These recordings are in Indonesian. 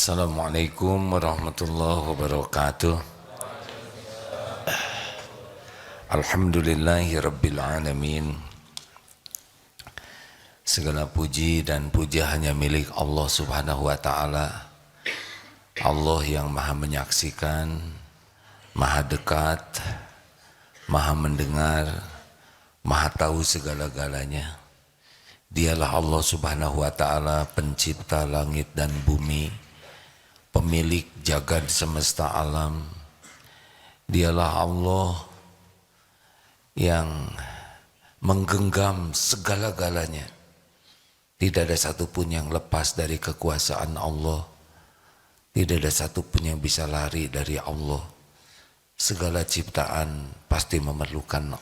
Assalamualaikum warahmatullahi wabarakatuh. Alhamdulillahi rabbil alamin. Segala puji dan puja hanya milik Allah subhanahu wa ta'ala. Allah yang maha menyaksikan, maha dekat, maha mendengar, maha tahu segala-galanya. Dialah Allah subhanahu wa ta'ala, pencipta langit dan bumi, pemilik jagad semesta alam. Dialah Allah yang menggenggam segala-galanya. Tidak ada satupun yang lepas dari kekuasaan Allah. Tidak ada satupun yang bisa lari dari Allah. Segala ciptaan pasti memerlukan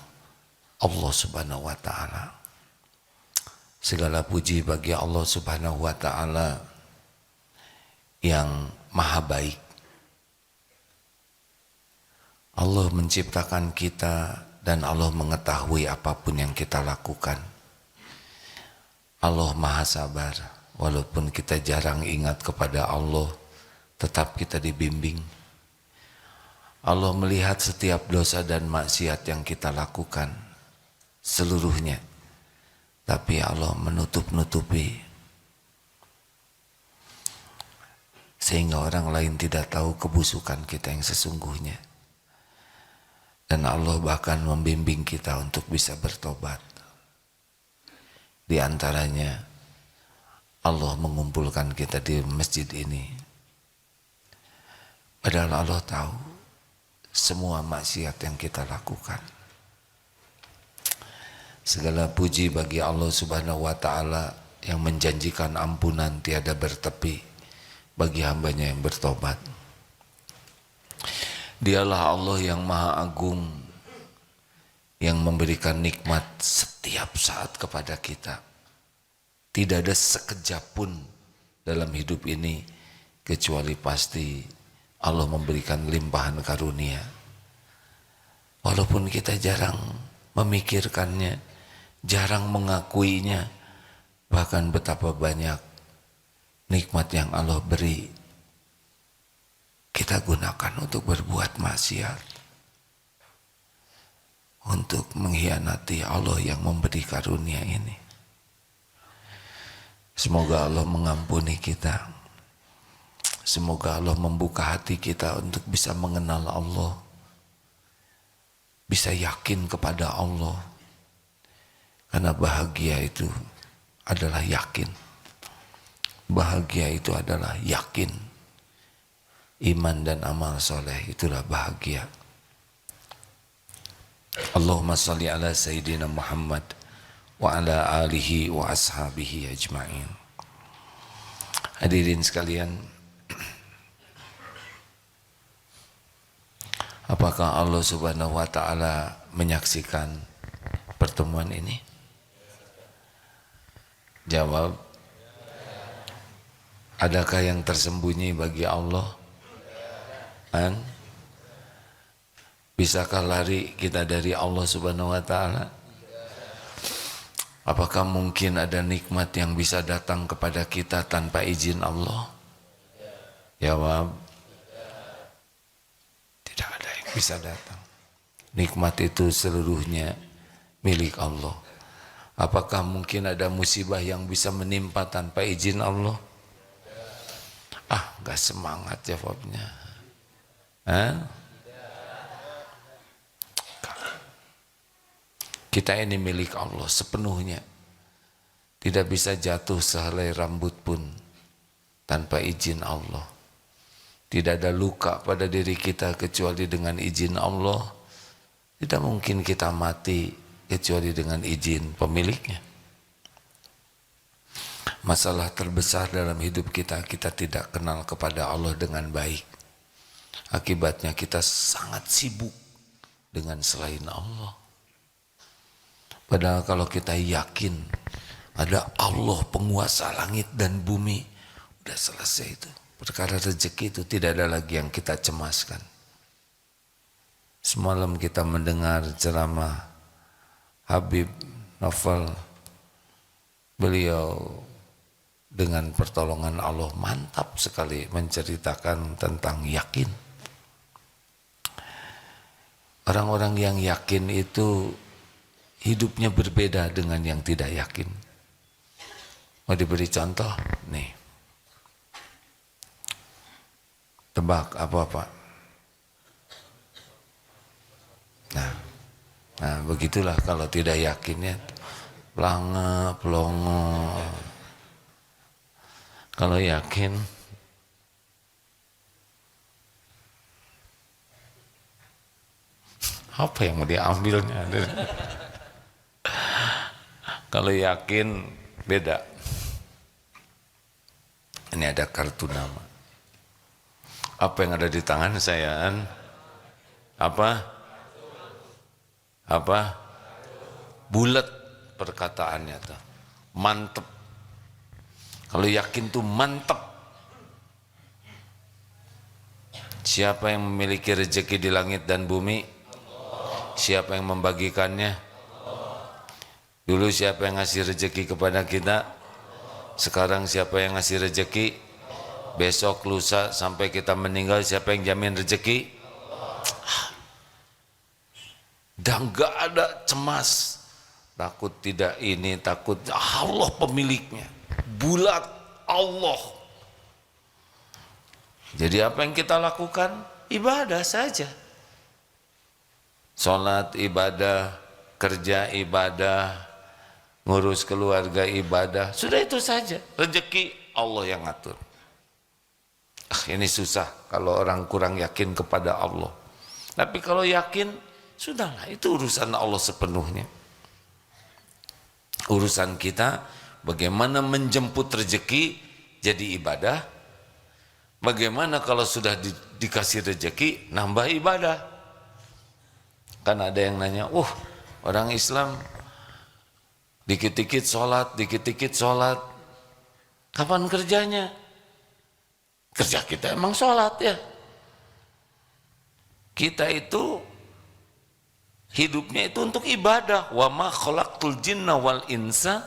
Allah subhanahu wa ta'ala. Segala puji bagi Allah subhanahu wa ta'ala yang maha baik. Allah menciptakan kita dan Allah mengetahui apapun yang kita lakukan. Allah maha sabar, walaupun kita jarang ingat kepada Allah, tetap kita dibimbing. Allah melihat setiap dosa dan maksiat yang kita lakukan, seluruhnya. Tapi Allah menutup-nutupi, sehingga orang lain tidak tahu kebusukan kita yang sesungguhnya. Dan Allah bahkan membimbing kita untuk bisa bertobat. Di antaranya Allah mengumpulkan kita di masjid ini. Padahal Allah tahu semua maksiat yang kita lakukan. Segala puji bagi Allah subhanahu wa ta'ala yang menjanjikan ampunan tiada bertepi bagi hambanya yang bertobat. Dialah Allah yang maha agung, yang memberikan nikmat setiap saat kepada kita. Tidak ada sekejap pun dalam hidup ini kecuali pasti Allah memberikan limpahan karunia. Walaupun kita jarang memikirkannya, jarang mengakuinya, bahkan betapa banyak nikmat yang Allah beri, kita gunakan untuk berbuat maksiat, untuk mengkhianati Allah yang memberi karunia ini. Semoga Allah mengampuni kita. Semoga Allah membuka hati kita untuk bisa mengenal Allah, bisa yakin kepada Allah. Karena bahagia itu adalah yakin. Bahagia itu adalah yakin. Iman dan amal soleh itulah bahagia. Allahumma salli ala Sayyidina Muhammad wa ala alihi wa ashabihi ajma'in. Hadirin sekalian, apakah Allah subhanahu wa ta'ala menyaksikan pertemuan ini? Jawab. Adakah yang tersembunyi bagi Allah? Bisakah lari kita dari Allah subhanahu wa ta'ala? Apakah mungkin ada nikmat yang bisa datang kepada kita tanpa izin Allah? Jawab. Tidak ada yang bisa datang. Nikmat itu seluruhnya milik Allah. Apakah mungkin ada musibah yang bisa menimpa tanpa izin Allah? Gak semangat jawabnya. Kita ini milik Allah sepenuhnya. Tidak bisa jatuh sehelai rambut pun tanpa izin Allah. Tidak ada luka pada diri kita kecuali dengan izin Allah. Tidak mungkin kita mati kecuali dengan izin pemiliknya. Masalah terbesar dalam hidup kita, kita tidak kenal kepada Allah dengan baik. Akibatnya kita sangat sibuk dengan selain Allah. Padahal kalau kita yakin ada Allah penguasa langit dan bumi, udah selesai itu. Perkara rezeki itu tidak ada lagi yang kita cemaskan. Semalam kita mendengar ceramah Habib Novel. Beliau dengan pertolongan Allah mantap sekali menceritakan tentang yakin. Orang-orang yang yakin itu hidupnya berbeda dengan yang tidak yakin. Mau diberi contoh? Nih. Tebak apa Pak? Nah begitulah kalau tidak yakinnya pelongo. Kalau yakin apa yang mau diambilnya? Kalau yakin beda. Ini ada kartu nama. Apa yang ada di tangan saya? Apa? Bulat perkataannya tuh. Mantep. Kalau yakin tuh mantep. Siapa yang memiliki rezeki di langit dan bumi? Siapa yang membagikannya? Dulu siapa yang ngasih rezeki kepada kita? Sekarang siapa yang ngasih rezeki? Besok, lusa, sampai kita meninggal siapa yang jamin rezeki? Dan gak ada cemas, takut tidak ini, takut Allah pemiliknya, bulat Allah. Jadi apa yang kita lakukan? Ibadah saja. Sholat ibadah, kerja ibadah, ngurus keluarga ibadah, sudah itu saja. Rezeki Allah yang ngatur. Ini susah kalau orang kurang yakin kepada Allah. Tapi kalau yakin, sudahlah, itu urusan Allah sepenuhnya. Urusan kita bagaimana menjemput rezeki jadi ibadah. Bagaimana kalau sudah dikasih rezeki nambah ibadah. Kan ada yang nanya, orang Islam dikit-dikit sholat, kapan kerjanya? Kerja kita emang sholat ya. Kita itu hidupnya itu untuk ibadah. Wa ma khalaqtul jinna wal insa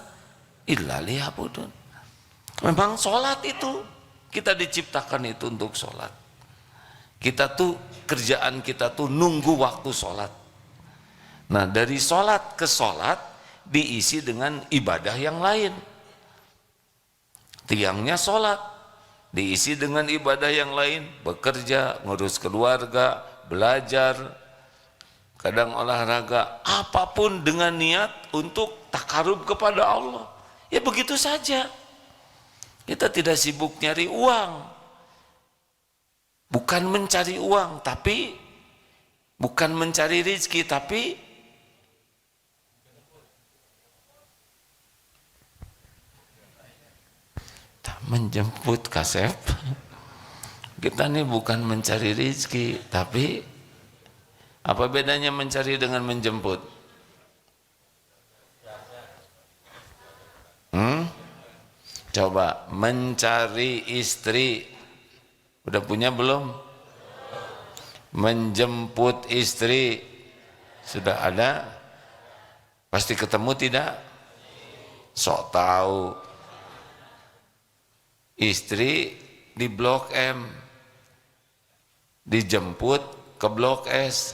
illa liya'budun. Memang sholat itu kita diciptakan itu untuk sholat. Kita tuh kerjaan kita tuh nunggu waktu sholat. Nah dari sholat ke sholat diisi dengan ibadah yang lain. Tiangnya sholat diisi dengan ibadah yang lain, bekerja, ngurus keluarga, belajar, kadang olahraga, apapun dengan niat untuk takarub kepada Allah. Ya begitu saja. Kita tidak sibuk nyari uang. Bukan mencari uang, tapi bukan mencari rezeki, tapi menjemput Kasep. Kita nih bukan mencari rezeki, tapi apa bedanya mencari dengan menjemput? Coba mencari istri, udah punya belum? Menjemput istri, sudah ada? Pasti ketemu tidak? Sok tahu. Istri di Blok M, dijemput ke Blok S,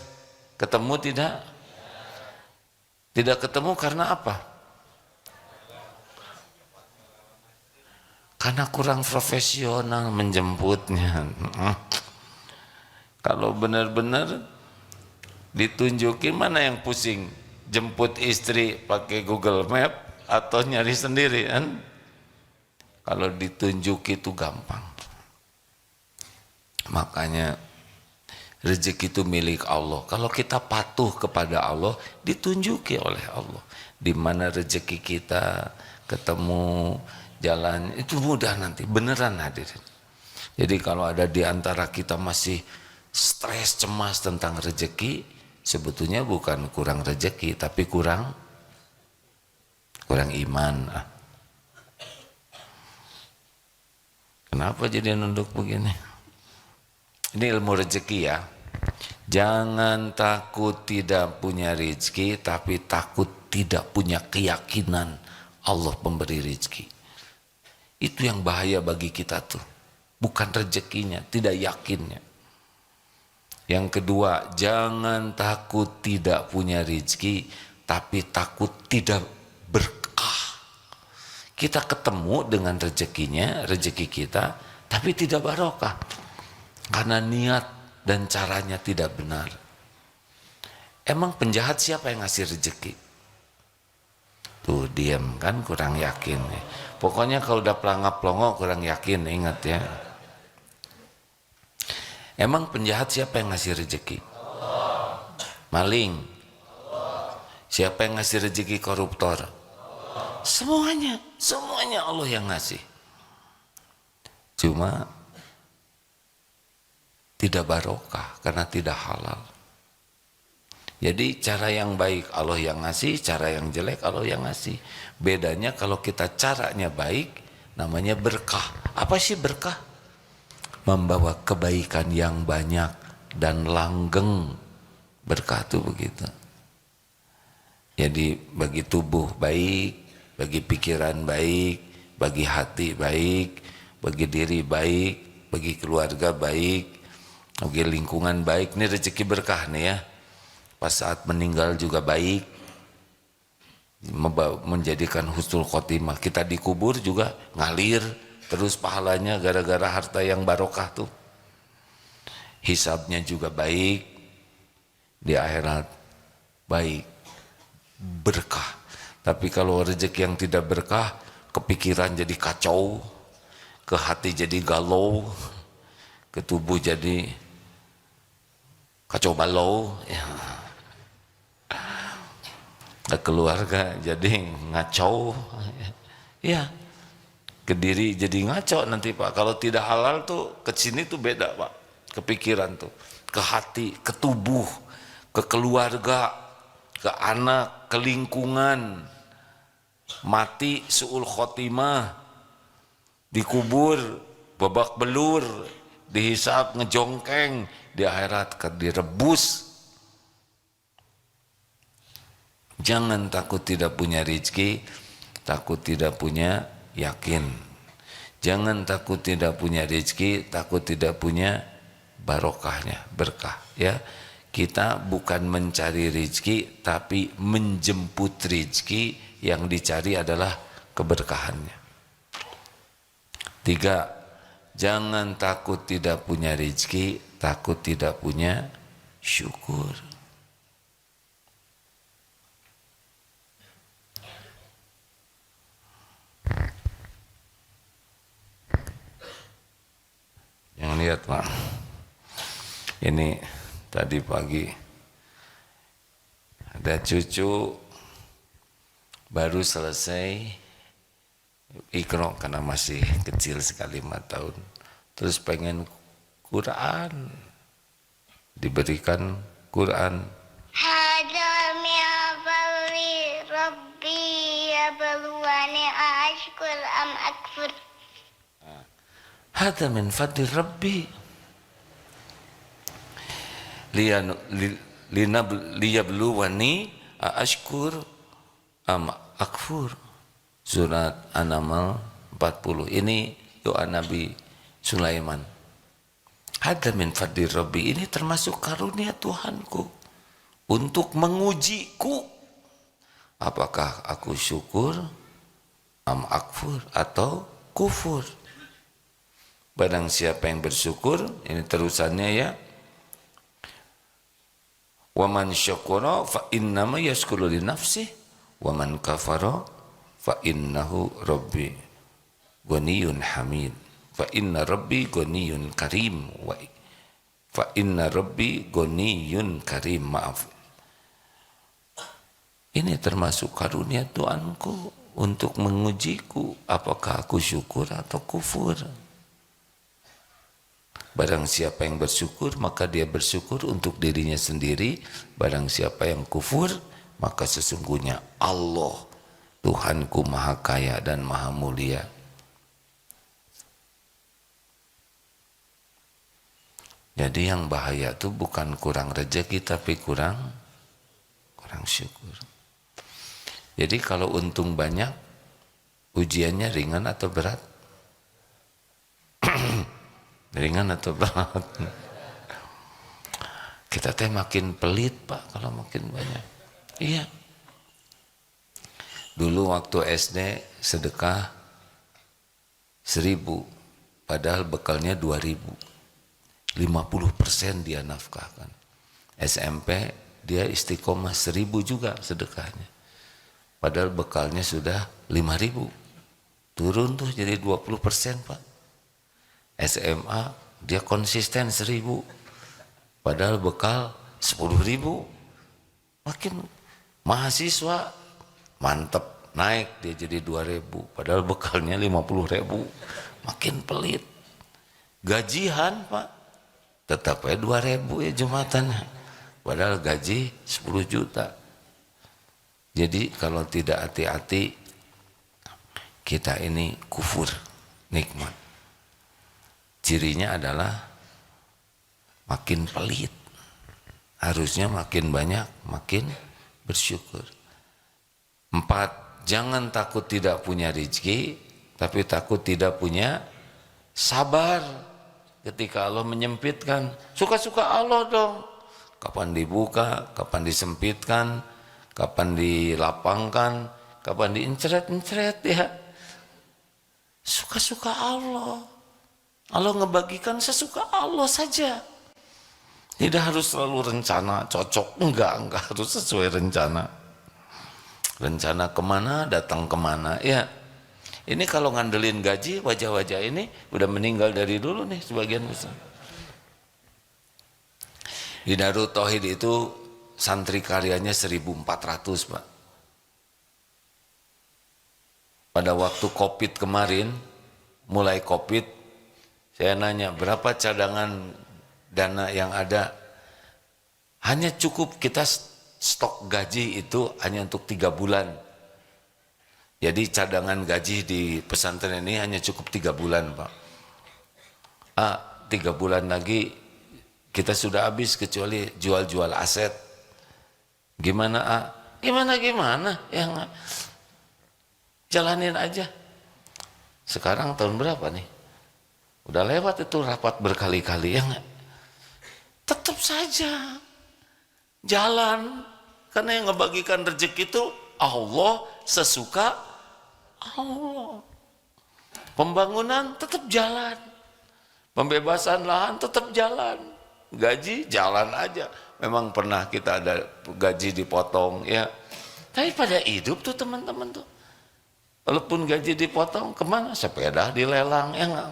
ketemu tidak? Tidak ketemu karena apa? Karena kurang profesional menjemputnya. Kalau benar-benar ditunjukin, mana yang pusing? Jemput istri pakai Google Map atau nyari sendiri kan? Kalau ditunjuk itu gampang. Makanya rezeki itu milik Allah. Kalau kita patuh kepada Allah, ditunjuki oleh Allah. Di mana rezeki kita ketemu jalan, itu mudah nanti, beneran hadirin. Jadi kalau ada di antara kita masih stres, cemas tentang rezeki, sebetulnya bukan kurang rezeki, tapi kurang iman. Kenapa jadi nunduk begini? Ini ilmu rezeki ya. Jangan takut tidak punya rezeki, tapi takut tidak punya keyakinan Allah pemberi rezeki. Itu yang bahaya bagi kita tuh. Bukan rezekinya, tidak yakinnya. Yang kedua, jangan takut tidak punya rezeki, tapi takut tidak berkah. Kita ketemu dengan rezekinya, rezeki kita, tapi tidak barokah. Karena niat dan caranya tidak benar. Emang penjahat siapa yang ngasih rezeki? Tuh diam kan, kurang yakin. Pokoknya kalau udah pelangap-pelongo kurang yakin, ingat ya. Emang penjahat siapa yang ngasih rezeki? Maling. Siapa yang ngasih rezeki koruptor? Semuanya Allah yang ngasih. Cuma tidak barokah karena tidak halal. Jadi cara yang baik Allah yang ngasih, cara yang jelek Allah yang ngasih. Bedanya kalau kita caranya baik, namanya berkah. Apa sih berkah? Membawa kebaikan yang banyak dan langgeng. Berkah itu begitu. Jadi bagi tubuh baik, bagi pikiran baik, bagi hati baik, bagi diri baik, bagi keluarga baik, bagi lingkungan baik. Ini rezeki berkah nih ya. Pas saat meninggal juga baik, menjadikan husnul khotimah. Kita dikubur juga ngalir terus pahalanya gara-gara harta yang barokah tuh. Hisabnya juga baik, di akhirat baik, berkah. Tapi kalau rezeki yang tidak berkah, kepikiran jadi kacau, ke hati jadi galau, ke tubuh jadi kacau balau, ya. Keluarga jadi ngacau, ya, ke diri jadi ngaco nanti Pak. Kalau tidak halal tuh ke sini tuh beda Pak, kepikiran tuh, ke hati, ke tubuh, ke keluarga, ke anak, ke lingkungan, mati su'ul khotimah, dikubur, babak belur, dihisap ngejongkeng, di akhirat direbus. Jangan takut tidak punya rezeki, takut tidak punya yakin. Jangan takut tidak punya rezeki, takut tidak punya barokahnya, berkah ya. Kita bukan mencari rezeki, tapi menjemput rezeki. Yang dicari adalah keberkahannya. 3, jangan takut tidak punya rezeki, takut tidak punya syukur. Yang lihat Pak, ini tadi pagi ada cucu baru selesai Iqra karena masih kecil sekali 5 tahun, terus pengen Quran, diberikan Quran. Hada min fadli Rabbi yabluwani ashkur am akfur. Hada min fadli Rabbi liyabluwani ashkur am akfur. Surat An-Naml 40. Ini doa Nabi Sulaiman. Hada min fadli Rabbi, ini termasuk karunia Tuhanku untuk mengujiku. Apakah aku syukur am akfur atau kufur. Barang siapa yang bersyukur, ini terusannya ya. Wa man syakara fa innama yashkuru li nafsihi wa man kafara fa innahu rabbi ghaniyun hamid. Fa inna rabbi ghaniyun karim wa fa inna rabbi ghaniyun karim. Maaf. Ini termasuk karunia Tuhanku untuk mengujiku apakah aku syukur atau kufur. Barang siapa yang bersyukur maka dia bersyukur untuk dirinya sendiri. Barang siapa yang kufur maka sesungguhnya Allah Tuhanku maha kaya dan maha mulia. Jadi yang bahaya itu bukan kurang rezeki tapi kurang syukur. Jadi kalau untung banyak, ujiannya ringan atau berat? Ringan atau berat? Kita teh makin pelit Pak kalau makin banyak. Iya. Dulu waktu SD sedekah 1.000, padahal bekalnya 2.000. 50% dia nafkahkan. SMP dia istiqomah 1.000 juga sedekahnya. Padahal bekalnya sudah 5.000. Turun tuh jadi 20% Pak. SMA dia konsisten 1.000. Padahal bekal 10.000. Makin mahasiswa mantep naik dia jadi 2.000. Padahal bekalnya 50.000. Makin pelit. Gajian Pak tetap 2.000 ya jematannya. Padahal gaji 10 juta. Jadi kalau tidak hati-hati kita ini kufur nikmat. Cirinya adalah makin pelit. Harusnya makin banyak, makin bersyukur. 4, jangan takut tidak punya rezeki, tapi takut tidak punya sabar. Ketika Allah menyempitkan, suka-suka Allah dong. Kapan dibuka, kapan disempitkan, kapan dilapangkan, kapan diencret-encret ya. Suka-suka Allah. Allah ngebagikan sesuka Allah saja. Tidak harus selalu rencana, cocok, enggak harus sesuai rencana. Rencana kemana, datang kemana, ya. Ini kalau ngandelin gaji, wajah-wajah ini udah meninggal dari dulu nih sebagian besar. Di Darut Tauhid itu santri karyanya 1.400 Pak. Pada waktu Covid kemarin, mulai Covid, saya nanya berapa cadangan dana yang ada. Hanya cukup kita stok gaji itu hanya untuk 3 bulan. Jadi cadangan gaji di pesantren ini hanya cukup 3 bulan Pak. 3 bulan lagi kita sudah habis kecuali jual-jual aset. Gimana Gimana? Yang jalanin aja. Sekarang tahun berapa nih? Udah lewat itu rapat berkali-kali ya nggak? Tetap saja jalan, karena yang ngebagikan rezeki itu Allah, sesuka Allah. Pembangunan tetap jalan, pembebasan lahan tetap jalan, gaji jalan aja. Memang pernah kita ada gaji dipotong ya, tapi pada hidup tuh teman-teman tuh, walaupun gaji dipotong kemana? Sepeda dilelang ya nggak?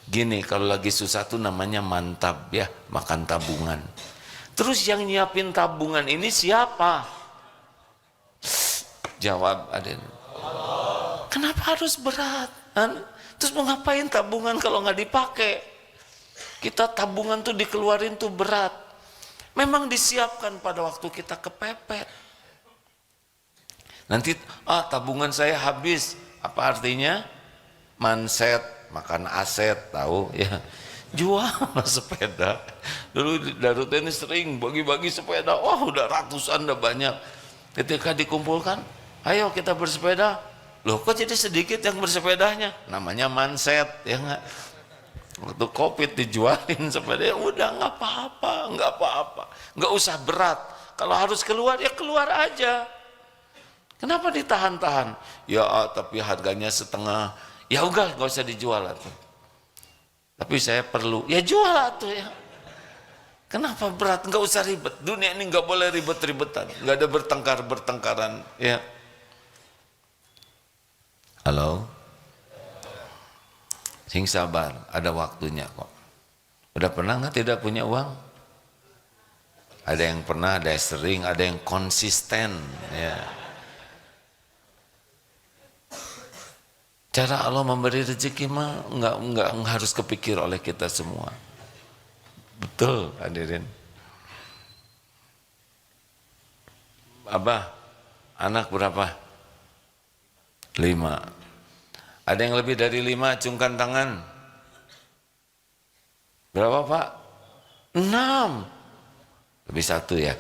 Gini, kalau lagi susah tuh namanya mantap ya, makan tabungan. Terus yang nyiapin tabungan ini siapa? Jawab Aden. Kenapa harus berat? Terus mau ngapain tabungan kalau nggak dipakai? Kita tabungan tuh dikeluarin tuh berat. Memang disiapkan pada waktu kita kepepet. Nanti tabungan saya habis. Apa artinya? Manset, makan aset, tahu ya. Jual sepeda. Dulu Darut ini sering bagi-bagi sepeda. Wah, udah ratusan, udah banyak. Ketika dikumpulkan, ayo kita bersepeda. Loh, kok jadi sedikit yang bersepedanya? Namanya manset, ya enggak? Waktu Covid dijualin sepeda, udah nggak apa-apa, nggak usah berat. Kalau harus keluar ya keluar aja. Kenapa ditahan-tahan? Ya, tapi harganya setengah. Ya udah, nggak usah dijual atuh. Tapi saya perlu, ya jual atuh ya. Kenapa berat? Nggak usah ribet. Dunia ini nggak boleh ribet-ribetan, nggak ada bertengkaran ya. Halo, sing sabar, ada waktunya kok. Udah pernah nggak tidak punya uang? Ada yang pernah, ada yang sering, ada yang konsisten ya. Cara Allah memberi rezeki mah nggak harus kepikir oleh kita semua. Betul, hadirin. Abah, anak berapa? 5. Ada yang lebih dari 5, acungkan tangan. Berapa Pak? 6. Lebih 1 ya.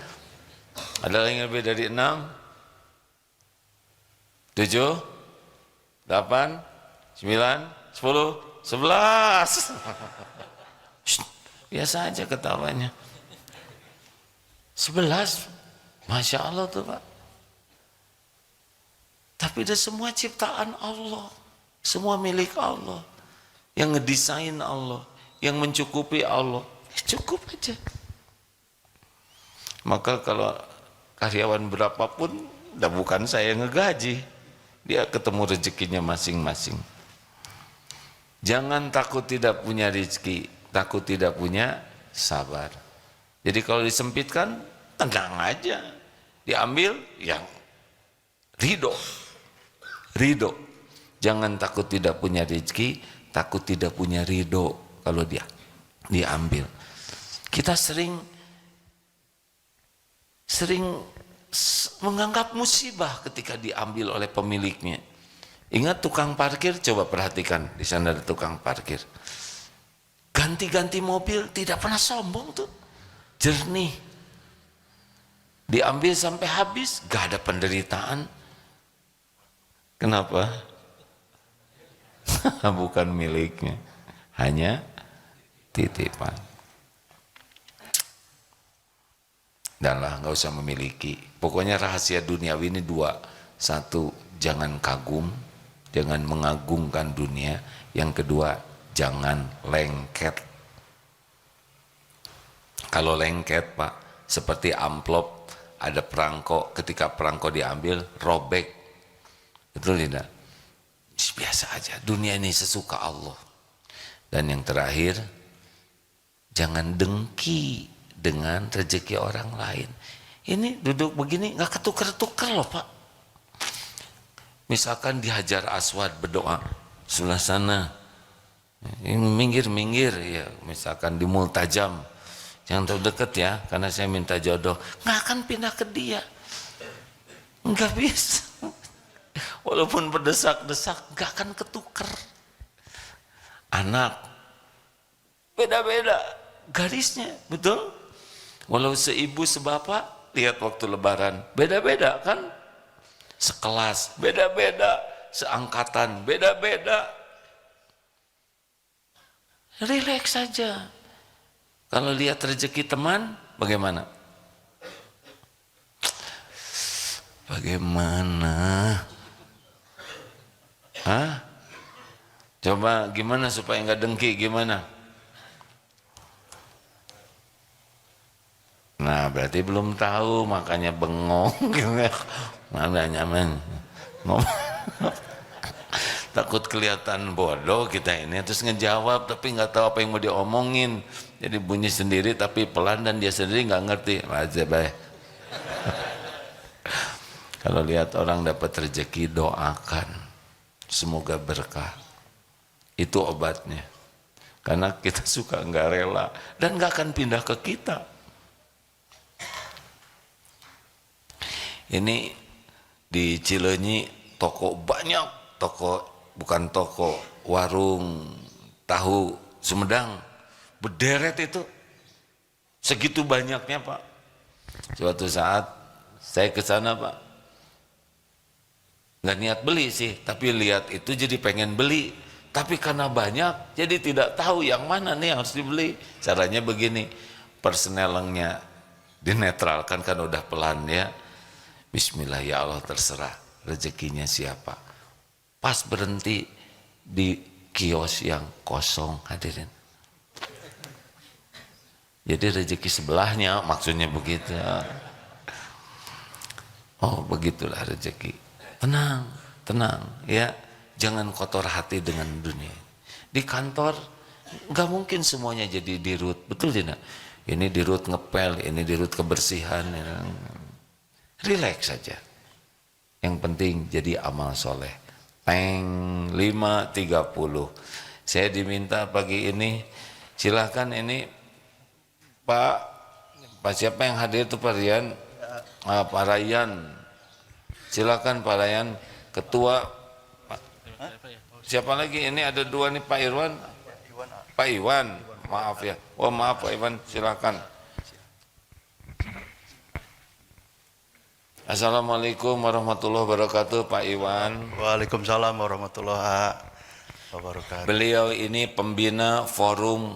Ada yang lebih dari 6? 7? 8? 9? 10? 11? Shh, biasa aja ketawanya. 11, Masya Allah tuh Pak. Tapi itu semua ciptaan Allah, semua milik Allah, yang ngedesain Allah, yang mencukupi Allah, cukup aja. Maka kalau karyawan berapapun, dah bukan saya yang ngegaji, dia ketemu rezekinya masing-masing. Jangan takut tidak punya rezeki, takut tidak punya sabar. Jadi kalau disempitkan, tenang aja, diambil yang ridho. Jangan takut tidak punya rezeki, takut tidak punya ridho kalau dia diambil. Kita sering menganggap musibah ketika diambil oleh pemiliknya. Ingat tukang parkir, coba perhatikan, di sana ada tukang parkir. Ganti-ganti mobil tidak pernah sombong tuh, jernih. Diambil sampai habis, gak ada penderitaan. Kenapa? Bukan miliknya, hanya titipan. Dan lah, nggak usah memiliki. Pokoknya rahasia duniawi ini dua. Satu, jangan kagum, jangan mengagungkan dunia. Yang kedua, jangan lengket. Kalau lengket Pak, seperti amplop, ada perangko, ketika perangko diambil, robek. Betul tidak? Biasa aja, dunia ini sesuka Allah. Dan yang terakhir, jangan dengki dengan rezeki orang lain. Ini duduk begini nggak ketuker-tuker loh Pak. Misalkan di Hajar Aswad berdoa, sebelah sana, minggir-minggir ya. Misalkan di Multajam, jangan terlalu dekat ya, karena saya minta jodoh. Nggak akan pindah ke dia, nggak bisa. Walaupun berdesak-desak, nggak akan ketuker. Anak, beda-beda garisnya, betul? Walau seibu sebapak, lihat waktu lebaran, beda-beda kan? Sekelas, beda-beda, seangkatan, beda-beda. Rileks saja. Kalau lihat rezeki teman, bagaimana? Bagaimana? Hah? Coba gimana supaya nggak dengki, gimana? Nah berarti belum tahu, makanya bengong. Mana nyaman takut kelihatan bodoh kita ini, terus ngejawab tapi nggak tahu apa yang mau diomongin, jadi bunyi sendiri tapi pelan dan dia sendiri nggak ngerti. Aja baik. Kalau lihat orang dapat rezeki, doakan semoga berkah, itu obatnya. Karena kita suka nggak rela dan nggak akan pindah ke kita. Ini di Cileunyi toko banyak, toko bukan toko, warung tahu Sumedang berderet itu segitu banyaknya Pak. Suatu saat saya ke sana Pak, nggak niat beli sih, tapi lihat itu jadi pengen beli, tapi karena banyak jadi tidak tahu yang mana nih yang harus dibeli. Caranya begini, persnelengnya dinetralkan kan udah pelan ya. Bismillah ya Allah, terserah rezekinya siapa. Pas berhenti di kios yang kosong, hadirin. Jadi rezeki sebelahnya, maksudnya begitu. Oh begitulah rezeki. Tenang, tenang ya. Jangan kotor hati dengan dunia. Di kantor nggak mungkin semuanya jadi dirut, betul tidak? Ini dirut ngepel, ini dirut kebersihan. Relax saja. Yang penting jadi amal soleh. Teng 5.30. Saya diminta pagi ini, silahkan ini Pak siapa yang hadir itu Pak Rian? Pak Ryan. Silakan Pak Ryan, ketua. Siapa lagi? Ini ada dua nih, Pak Irwan. Pak Iwan. Maaf ya. Oh maaf Pak Iwan, silakan. Assalamualaikum warahmatullahi wabarakatuh Pak Iwan. Waalaikumsalam warahmatullahi wabarakatuh. Beliau ini pembina forum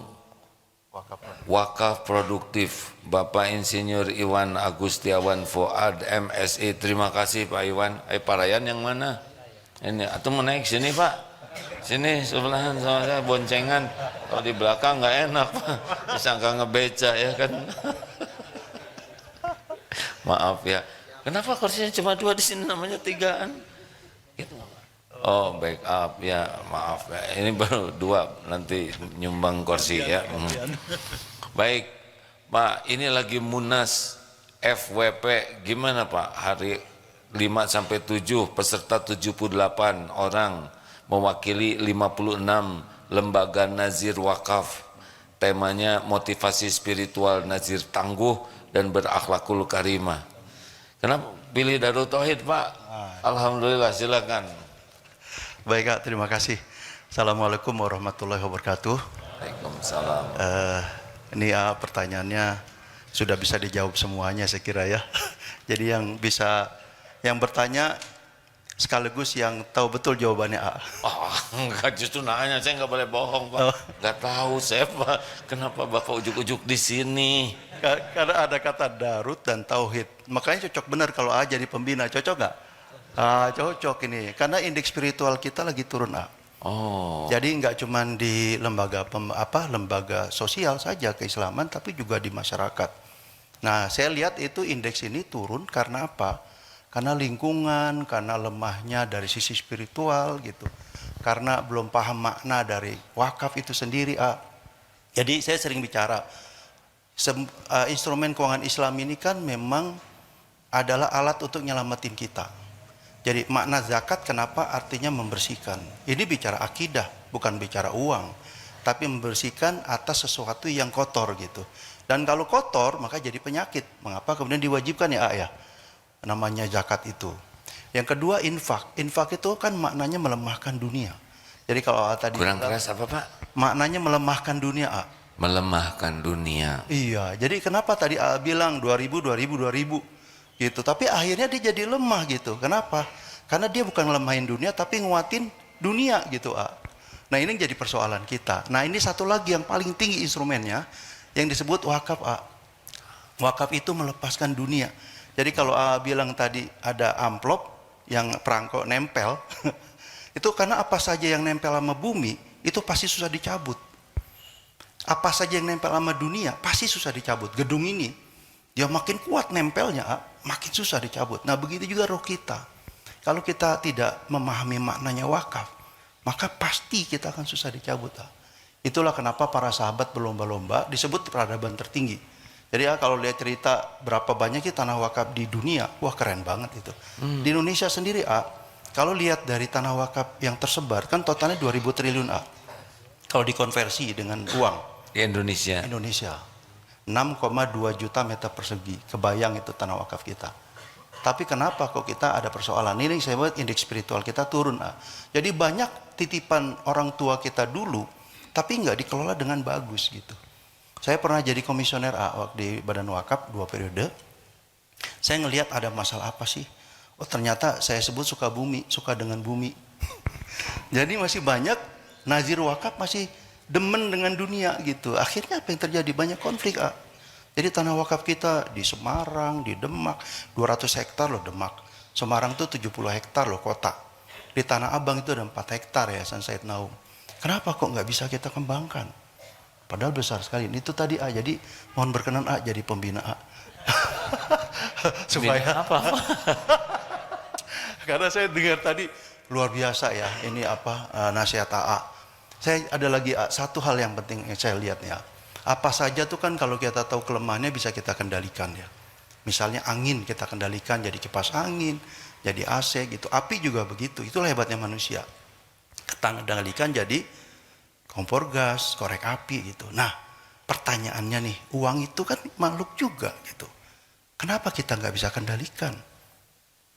Wakaf produktif. Bapak Insinyur Iwan Agustiawan Fuad MSI. Terima kasih Pak Iwan. Pak Rayan yang mana? Ini atau mau naik sini Pak? Sini sebelahan sama saya boncengan. Kalau di belakang nggak enak Pak. Disangka ngebeca ya kan. Maaf ya. Kenapa kursinya cuma 2 di sini namanya 3-an? Gitu. Oh backup ya, maaf ya. Ini baru 2 nanti nyumbang kursi ya. Baik Pak, ini lagi Munas FWP gimana Pak? Hari 5 sampai 7 peserta 78 orang mewakili 56 lembaga nazir wakaf. Temanya motivasi spiritual nazir tangguh dan berakhlakul karimah. Kenapa pilih Darut Tauhid Pak? Alhamdulillah, silakan. Baik Kak, terima kasih. Assalamualaikum warahmatullahi wabarakatuh. Waalaikumsalam. Ini pertanyaannya sudah bisa dijawab semuanya saya kira ya. Jadi yang bertanya sekaligus yang tahu betul jawabannya A. Oh, enggak, justru nanya, saya nggak boleh bohong Pak. Nggak tahu saya Pak, kenapa Bapak ujuk-ujuk di sini? Karena ada kata Darut dan Tauhid. Makanya cocok benar kalau A jadi pembina, cocok nggak? Cocok ini, karena indeks spiritual kita lagi turun A. Oh. Jadi nggak cuma di lembaga lembaga sosial saja keislaman, tapi juga di masyarakat. Nah, saya lihat itu indeks ini turun karena apa? Karena lingkungan, karena lemahnya dari sisi spiritual gitu. Karena belum paham makna dari wakaf itu sendiri A. Jadi saya sering bicara, instrumen keuangan Islam ini kan memang adalah alat untuk nyelamatin kita. Jadi makna zakat kenapa artinya membersihkan. Ini bicara akidah, bukan bicara uang. Tapi membersihkan atas sesuatu yang kotor gitu. Dan kalau kotor maka jadi penyakit. Mengapa kemudian diwajibkan ya ya? Namanya zakat itu. Yang kedua infak. Infak itu kan maknanya melemahkan dunia. Jadi kalau tadi Kurang keras apa Pak? Maknanya melemahkan dunia A. Melemahkan dunia. Iya, jadi kenapa tadi A bilang 2000 gitu. Tapi akhirnya dia jadi lemah gitu. Kenapa? Karena dia bukan ngelemahin dunia tapi nguatin dunia gitu A. Nah ini jadi persoalan kita. Nah ini satu lagi yang paling tinggi instrumennya yang disebut wakaf A. Wakaf itu melepaskan dunia. Jadi kalau A bilang tadi ada amplop yang perangko nempel, itu karena apa saja yang nempel sama bumi itu pasti susah dicabut. Apa saja yang nempel sama dunia pasti susah dicabut. Gedung ini dia makin kuat nempelnya A, makin susah dicabut. Nah begitu juga roh kita. Kalau kita tidak memahami maknanya wakaf, maka pasti kita akan susah dicabut. Itulah kenapa para sahabat berlomba-lomba disebut peradaban tertinggi. Jadi kalau lihat cerita berapa banyak tanah wakaf di dunia, wah keren banget itu. Di Indonesia sendiri kalau lihat dari tanah wakaf yang tersebar, kan totalnya 2000 triliun kalau dikonversi dengan uang. Di Indonesia? Indonesia. 6,2 juta meter persegi. Kebayang itu tanah wakaf kita. Tapi kenapa kok kita ada persoalan ini? Saya buat indeks spiritual kita turun. Jadi banyak titipan orang tua kita dulu, tapi nggak dikelola dengan bagus gitu. Saya pernah jadi komisioner waktu di Badan Wakaf 2 periode. Saya ngelihat ada masalah apa sih? Oh ternyata saya sebut suka bumi, suka dengan bumi. Jadi masih banyak nazir wakaf masih demen dengan dunia gitu. Akhirnya apa yang terjadi? Banyak konflik Jadi tanah wakaf kita di Semarang, di Demak, 200 hektar loh Demak. Semarang tuh 70 hektar loh kota. Di Tanah Abang itu ada 4 hektar ya Yayasan Said Naum. Kenapa kok nggak bisa kita kembangkan? Padahal besar sekali. Itu tadi jadi mohon berkenan jadi pembina supaya apa? Karena saya dengar tadi luar biasa ya. Ini nasihat Saya ada lagi satu hal yang penting yang saya lihat ya. Apa saja tuh kan kalau kita tahu kelemahannya bisa kita kendalikan ya. Misalnya angin kita kendalikan jadi kipas angin, jadi AC gitu. Api juga begitu. Itulah hebatnya manusia. Kita kendalikan jadi kompor gas, korek api gitu. Nah, pertanyaannya nih, uang itu kan makhluk juga gitu. Kenapa kita nggak bisa kendalikan?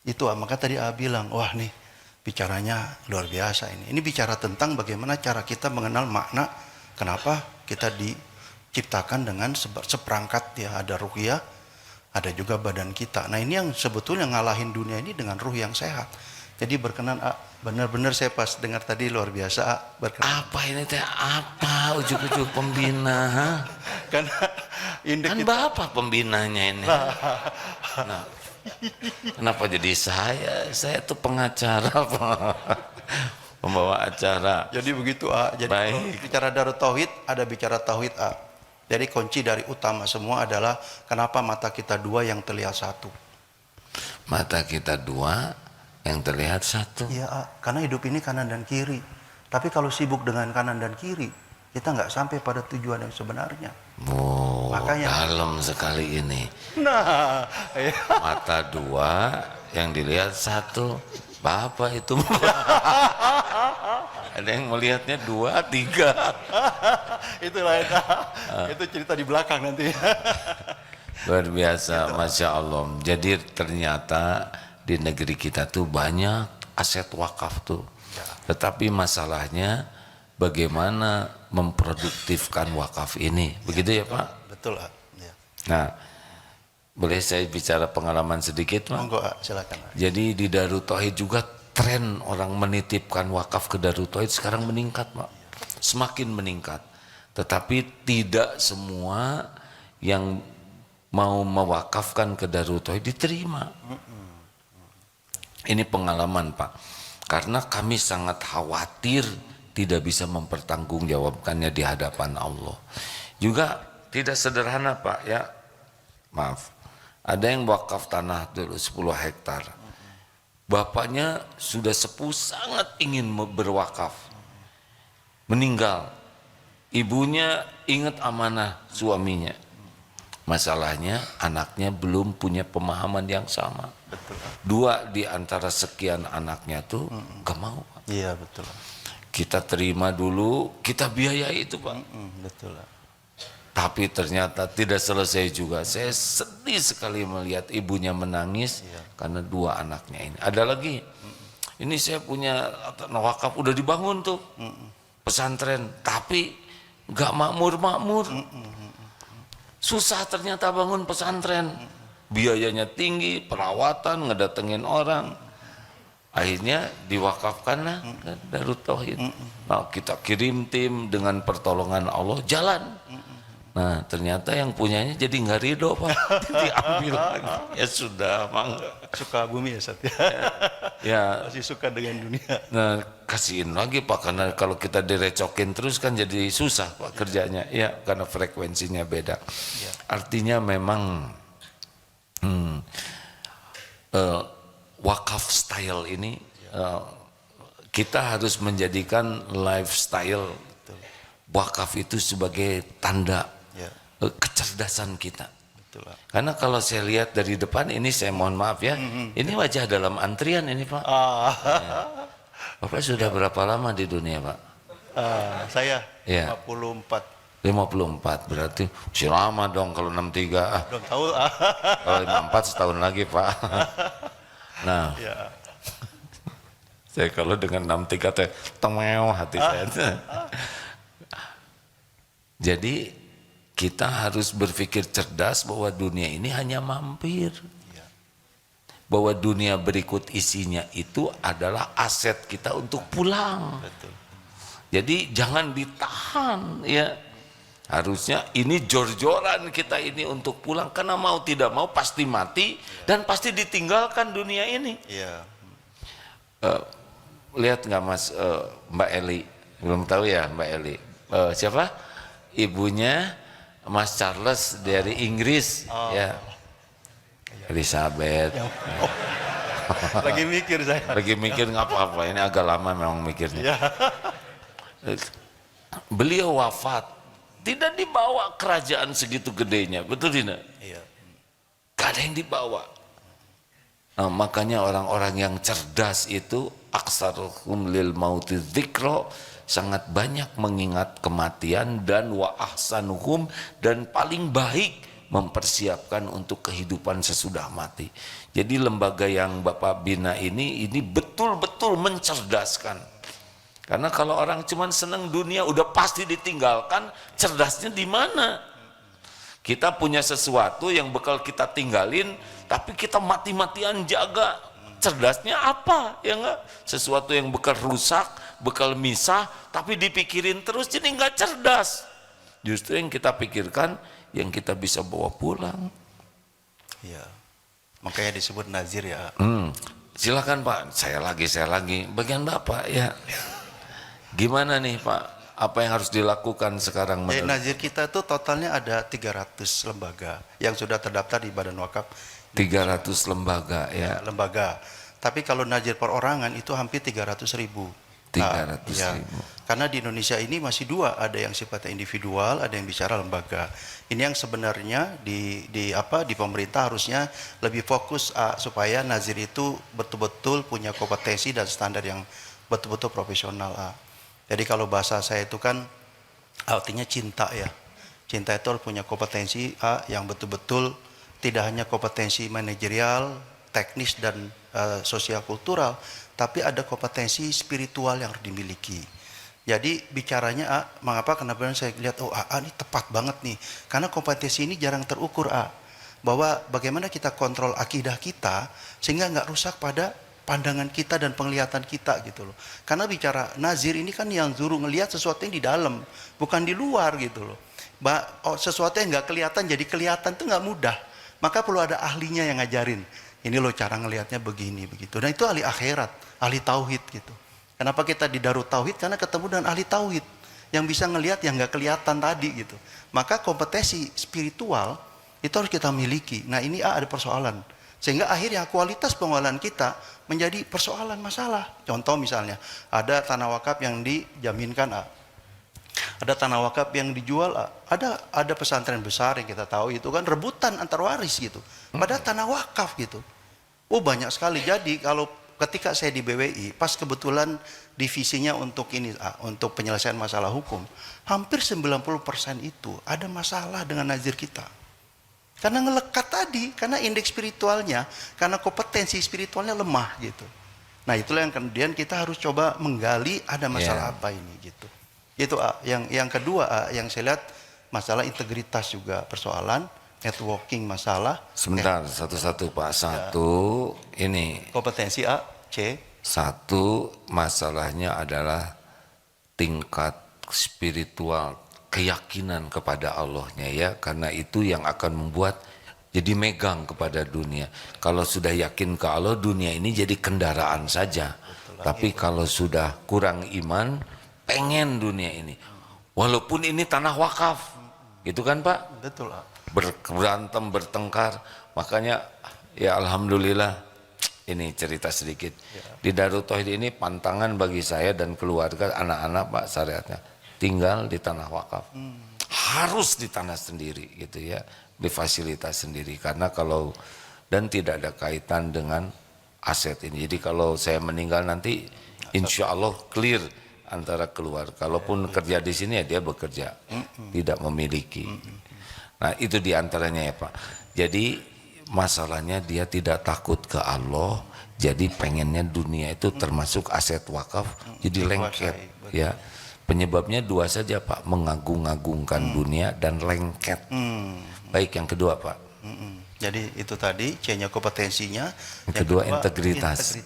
Itu maka tadi bilang, wah nih bicaranya luar biasa ini. Ini bicara tentang bagaimana cara kita mengenal makna kenapa kita diciptakan dengan seperangkat ya, ada ruhiyah, ada juga badan kita. Nah ini yang sebetulnya ngalahin dunia ini dengan ruh yang sehat. Jadi berkenan benar-benar saya pas dengar tadi luar biasa berkenan. Apa ini teh? Apa ujuk-ujuk pembina? Ha? Karena indeks Kan kita Bapak pembinanya ini. Nah, kenapa jadi saya? Saya tuh pengacara, Pak. Pembawa acara. jadi begitu Jadi Baik. kalau bicara Darut Tauhid ada bicara tauhid Jadi kunci dari utama semua adalah kenapa mata kita dua yang terlihat satu. Mata kita dua, yang terlihat satu. Iya karena hidup ini kanan dan kiri. Tapi kalau sibuk dengan kanan dan kiri, kita nggak sampai pada tujuan yang sebenarnya. Oh, Makanya- dalam sekali ini. Nah, ya. Mata dua, yang dilihat satu. Bapak itu ada yang melihatnya dua, tiga. Itu lain. Itu cerita di belakang nanti. Luar biasa, Masya Allah. Jadi ternyata di negeri kita tuh banyak aset wakaf tuh. Tetapi masalahnya bagaimana memproduktifkan wakaf ini. Begitu ya Pak? Betul ya. Nah, boleh saya bicara pengalaman sedikit Pak? Monggo silakan. Jadi di Darut Tauhid juga tren orang menitipkan wakaf ke Darut Tauhid sekarang meningkat Pak. Semakin meningkat. Tetapi tidak semua yang mau mewakafkan ke Darut Tauhid diterima. Ini pengalaman Pak. Karena kami sangat khawatir tidak bisa mempertanggungjawabkannya di hadapan Allah. Juga tidak sederhana Pak ya. Maaf. Ada yang wakaf tanah dulu 10 hektar. Bapaknya sudah sepuh sangat ingin berwakaf. Meninggal. Ibunya ingat amanah suaminya. Masalahnya anaknya belum punya pemahaman yang sama. Betul. Dua di antara sekian anaknya tuh gak mau Pak. Iya betul. Kita terima dulu, kita biayai itu Pak. Betul. Tapi ternyata tidak selesai juga. Saya sedih sekali melihat ibunya menangis karena dua anaknya ini. Ada lagi, ini saya punya wakaf udah dibangun tuh pesantren, tapi nggak makmur. Susah ternyata bangun pesantren, biayanya tinggi, perawatan, ngedatengin orang. Akhirnya diwakafkan lah ke Darut Tauhid. Nah, kita kirim tim dengan pertolongan Allah jalan. Nah ternyata yang punyanya jadi nggak ridho Pak, diambil lagi. Ya sudah, mangga. Suka bumi ya Satya. Ya, Masih suka dengan dunia. nah kasihin lagi Pak, karena kalau kita direcokin terus kan jadi susah Pak kerjanya. Ya, karena frekuensinya beda. Artinya memang wakaf style ini kita harus menjadikan lifestyle wakaf itu sebagai tanda kecerdasan kita. Betul. Karena kalau saya lihat dari depan ini, saya mohon maaf ya, ini wajah dalam antrian ini Pak. Bapak sudah berapa lama di dunia Pak? Saya Ya. 54. 54, berarti masih lama dong kalau 63. Belum tahu. Kalau 54 setahun lagi Pak. Nah, Ya. saya kalau dengan 63 teh temeo hati saya. Jadi kita harus berpikir cerdas bahwa dunia ini hanya mampir. Bahwa dunia berikut isinya itu adalah aset kita untuk pulang. Betul. Jadi jangan ditahan ya. Harusnya ini jor-joran kita ini untuk pulang, karena mau tidak mau pasti mati dan pasti ditinggalkan dunia ini. Iya. Lihat nggak Mas, Mbak Eli, belum tahu ya Mbak Eli, siapa ibunya Mas Charles dari Inggris ya, Elizabeth. Lagi mikir saya. Lagi mikir nggak apa-apa, ini agak lama memang mikirnya. Beliau wafat tidak dibawa kerajaan segitu gedenya, betul tidak? Iya. Gak ada yang dibawa. Nah, makanya orang-orang yang cerdas itu aksaruhum lil mauti dzikra, sangat banyak mengingat kematian, dan wa ahsanuhum, dan paling baik mempersiapkan untuk kehidupan sesudah mati. Jadi lembaga yang Bapak bina ini betul-betul mencerdaskan. Karena kalau orang cuma senang dunia udah pasti ditinggalkan, cerdasnya di mana? Kita punya sesuatu yang bakal kita tinggalin, tapi kita mati-matian jaga. cerdasnya apa? Ya enggak? Sesuatu yang bekal rusak, bekal misah, tapi dipikirin terus jadi enggak cerdas. Justru yang kita pikirkan, yang kita bisa bawa pulang. Iya. Makanya disebut nazir ya. Silakan Pak, saya lagi. Bagian Bapak ya. Gimana nih Pak? Apa yang harus dilakukan sekarang? Nazir kita itu totalnya ada 300 lembaga yang sudah terdaftar di Badan Wakaf. 300 lembaga ya. Lembaga. Tapi kalau nazir perorangan itu hampir 300.000. 300.000. Karena di Indonesia ini masih dua, ada yang sifatnya individual, ada yang bicara lembaga. Ini yang sebenarnya di pemerintah harusnya lebih fokus supaya nazir itu betul-betul punya kompetensi dan standar yang betul-betul profesional. Jadi kalau bahasa saya itu kan artinya cinta ya. Cinta itu harus punya kompetensi yang betul-betul tidak hanya kompetensi manajerial, teknis dan sosial kultural, tapi ada kompetensi spiritual yang harus dimiliki. Jadi bicaranya mengapa kenapa saya lihat ini tepat banget nih. Karena kompetensi ini jarang terukur bahwa bagaimana kita kontrol akidah kita sehingga nggak rusak pada pandangan kita dan penglihatan kita gitu loh. Karena bicara nazir ini kan yang zuru ngelihat sesuatu yang di dalam, bukan di luar gitu loh. Sesuatu yang nggak kelihatan jadi kelihatan itu nggak mudah. Maka perlu ada ahlinya yang ngajarin. Ini loh cara ngelihatnya begini begitu. Dan itu ahli akhirat, ahli tauhid gitu. Kenapa kita di Darut Tauhid? Karena ketemu dengan ahli tauhid yang bisa ngelihat yang nggak kelihatan tadi gitu. Maka kompetensi spiritual itu harus kita miliki. Nah ini ada persoalan. Sehingga akhirnya kualitas pengelolaan kita menjadi persoalan masalah. Contoh misalnya, ada tanah wakaf yang dijaminkan ada tanah wakaf yang dijual ada pesantren besar yang kita tahu itu kan rebutan antar waris gitu. Padahal tanah wakaf gitu. Banyak sekali. Jadi kalau ketika saya di BWI, pas kebetulan divisinya untuk ini untuk penyelesaian masalah hukum, hampir 90% itu ada masalah dengan nazir kita. Karena ngelekat tadi, karena indeks spiritualnya, karena kompetensi spiritualnya lemah gitu. Nah itulah yang kemudian kita harus coba menggali ada masalah apa ini gitu. Itu yang kedua yang saya lihat masalah integritas juga persoalan, networking masalah. Sebentar, satu-satu Pak. Satu ini kompetensi C. Satu masalahnya adalah tingkat spiritual, keyakinan kepada Allahnya ya, karena itu yang akan membuat jadi megang kepada dunia. Kalau sudah yakin ke Allah, dunia ini jadi kendaraan saja. Tapi kalau sudah kurang iman, pengen dunia ini. Walaupun ini tanah wakaf. Gitu kan Pak? Betul. Berantem, bertengkar. Makanya ya alhamdulillah ini cerita sedikit. Di Darut Tauhid ini pantangan bagi saya dan keluarga anak-anak Pak syariatnya. Tinggal di tanah wakaf. Harus di tanah sendiri gitu ya. Di fasilitas sendiri. Karena kalau dan tidak ada kaitan dengan aset ini. Jadi kalau saya meninggal nanti insya Allah clear antara keluar. Kalaupun kerja di sini ya dia bekerja. Tidak memiliki. Nah itu diantaranya ya Pak. Jadi masalahnya dia tidak takut ke Allah. Jadi pengennya dunia itu termasuk aset wakaf. Jadi lengket ya. Penyebabnya dua saja Pak. Mengagung-agungkan dunia dan lengket. Baik yang kedua Pak. Jadi itu tadi C-nya kompetensinya. Yang kedua integritas.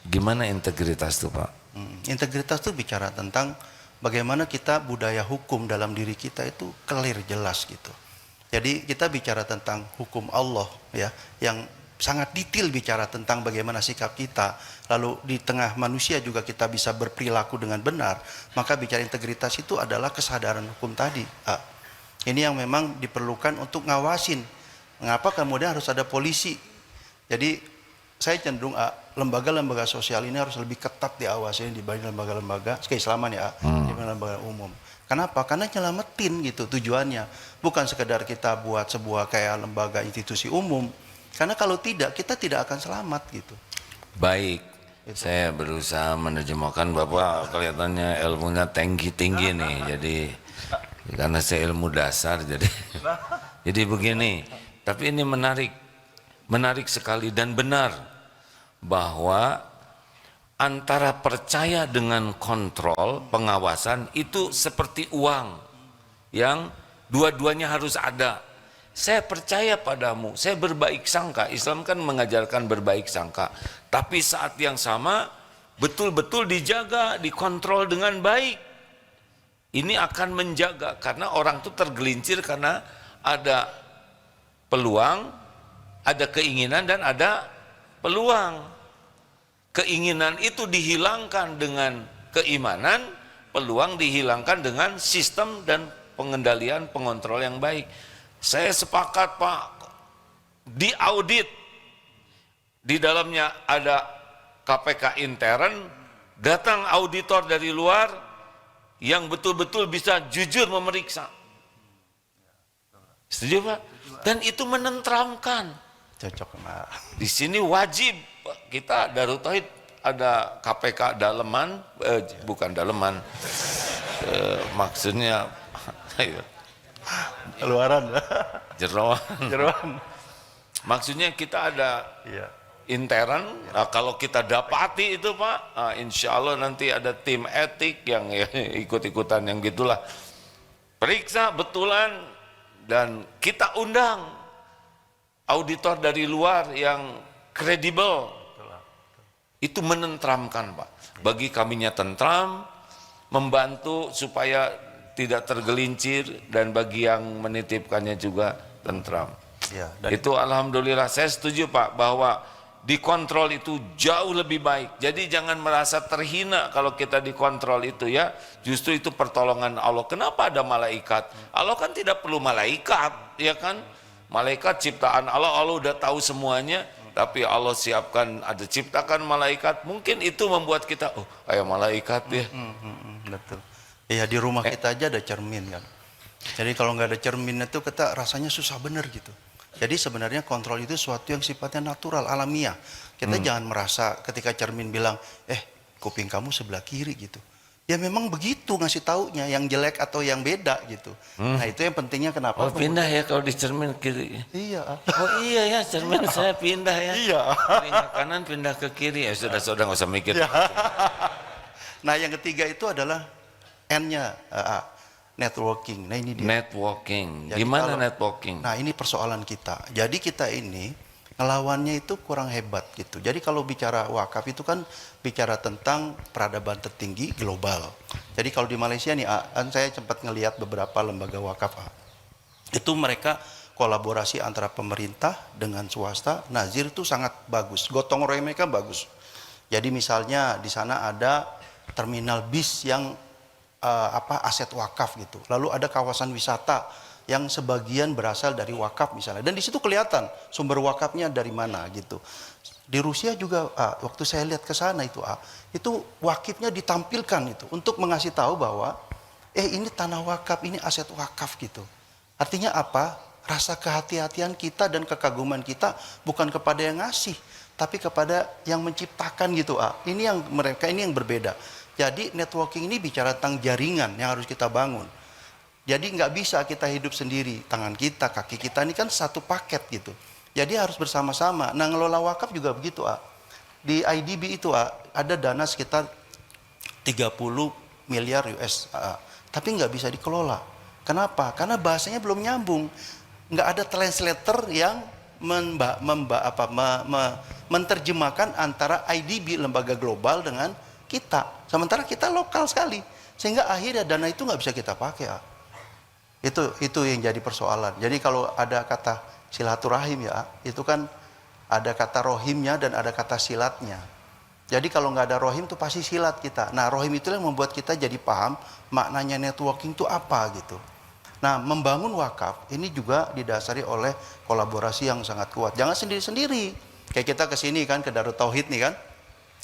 Gimana integritas tuh Pak? Integritas itu bicara tentang bagaimana kita budaya hukum dalam diri kita itu clear jelas gitu. Jadi kita bicara tentang hukum Allah ya, yang sangat detail bicara tentang bagaimana sikap kita. Lalu di tengah manusia juga kita bisa berperilaku dengan benar. Maka bicara integritas itu adalah kesadaran hukum tadi. Ini yang memang diperlukan untuk ngawasin. Mengapa kemudian harus ada polisi? Jadi saya cenderung lembaga-lembaga sosial ini harus lebih ketat diawasi dibanding lembaga-lembaga keislaman ya, dibanding lembaga umum. Kenapa? Karena nyelamatin gitu tujuannya. Bukan sekedar kita buat sebuah kayak lembaga institusi umum. Karena kalau tidak, kita tidak akan selamat gitu. Baik, saya berusaha menerjemahkan Bapak kelihatannya ilmunya tinggi-tinggi nih. Jadi karena saya ilmu dasar jadi begini. Tapi ini menarik sekali dan benar bahwa antara percaya dengan kontrol pengawasan itu seperti uang yang dua-duanya harus ada. saya percaya padamu, saya berbaik sangka. Islam kan mengajarkan berbaik sangka. Tapi saat yang sama betul-betul dijaga, dikontrol dengan baik. Ini akan menjaga, karena orang itu tergelincir karena ada peluang, ada keinginan dan ada peluang. Keinginan itu dihilangkan dengan keimanan, peluang dihilangkan dengan sistem dan pengendalian, pengontrol yang baik. Saya sepakat Pak, diaudit, di dalamnya ada KPK intern, datang auditor dari luar yang betul-betul bisa jujur memeriksa. Setuju Pak? Dan itu menenteramkan. Cocok Pak. Di sini wajib kita Darut Tauhid ada KPK daleman, bukan daleman, maksudnya Luaran. jeroan. Maksudnya kita ada Iya. intern. Nah, kalau kita dapati itu Pak, insya Allah nanti ada tim etik yang ikut-ikutan yang gitulah. Periksa betulan dan kita undang auditor dari luar yang kredibel. Itu menenteramkan Pak. Bagi kaminya tentram, membantu supaya tidak tergelincir, dan bagi yang menitipkannya juga tentram. Ya, Itu alhamdulillah saya setuju Pak, bahwa dikontrol itu jauh lebih baik. Jadi jangan merasa terhina kalau kita dikontrol itu ya. Justru itu pertolongan Allah. Kenapa ada malaikat? Allah kan tidak perlu malaikat, ya kan? Malaikat ciptaan Allah, Allah udah tahu semuanya. Tapi Allah siapkan, ada ciptakan malaikat. Mungkin itu membuat kita, oh kayak malaikat ya. Betul. Iya, di rumah kita aja ada cermin kan. Jadi kalau nggak ada cermin itu kita rasanya susah bener gitu. Jadi sebenarnya kontrol itu sesuatu yang sifatnya natural, alamiah. Kita jangan merasa ketika cermin bilang, kuping kamu sebelah kiri gitu. Ya memang begitu ngasih taunya, yang jelek atau yang beda gitu. Nah itu yang pentingnya kenapa. Oh pindah ya kalau di cermin kiri. Iya. Oh iya ya, cermin saya pindah ya. Iya. Pindah kanan pindah ke kiri. Ya sudah nggak usah mikir. Ya. Nah yang ketiga itu adalah N-nya, networking. Nah ini dia. Networking. Jadi Gimana kalau- networking? Nah ini persoalan kita. Jadi kita ini ngelawannya itu kurang hebat gitu. Jadi kalau bicara wakaf itu kan bicara tentang peradaban tertinggi global. Jadi kalau di Malaysia nih, kan saya sempat ngelihat beberapa lembaga wakaf. Itu mereka kolaborasi antara pemerintah dengan swasta, nazir itu sangat bagus. Gotong royong mereka bagus. Jadi misalnya di sana ada terminal bis yang aset wakaf gitu. Lalu ada kawasan wisata yang sebagian berasal dari wakaf misalnya. Dan di situ kelihatan sumber wakafnya dari mana gitu. Di Rusia juga waktu saya lihat ke sana itu wakifnya ditampilkan itu untuk mengasih tahu bahwa ini tanah wakaf, ini aset wakaf gitu. Artinya apa? Rasa kehati-hatian kita dan kekaguman kita bukan kepada yang ngasih, tapi kepada yang menciptakan gitu. Ini yang mereka ini yang berbeda. Jadi networking ini bicara tentang jaringan yang harus kita bangun. Jadi nggak bisa kita hidup sendiri, tangan kita, kaki kita ini kan satu paket gitu. Jadi harus bersama-sama. Nah ngelola wakaf juga begitu. Di IDB itu ada dana sekitar 30 miliar US, tapi nggak bisa dikelola. Kenapa? Karena bahasanya belum nyambung. Nggak ada translator yang menerjemahkan antara IDB lembaga global dengan kita. Sementara kita lokal sekali, sehingga akhirnya dana itu nggak bisa kita pakai. Itu yang jadi persoalan. Jadi kalau ada kata silaturahim itu kan ada kata rohimnya dan ada kata silatnya. Jadi kalau nggak ada rohim itu pasti silat kita. Nah rohim itu yang membuat kita jadi paham maknanya networking itu apa gitu. Nah membangun wakaf ini juga didasari oleh kolaborasi yang sangat kuat. Jangan sendiri-sendiri. Kayak kita kesini kan ke Darut Tauhid nih kan,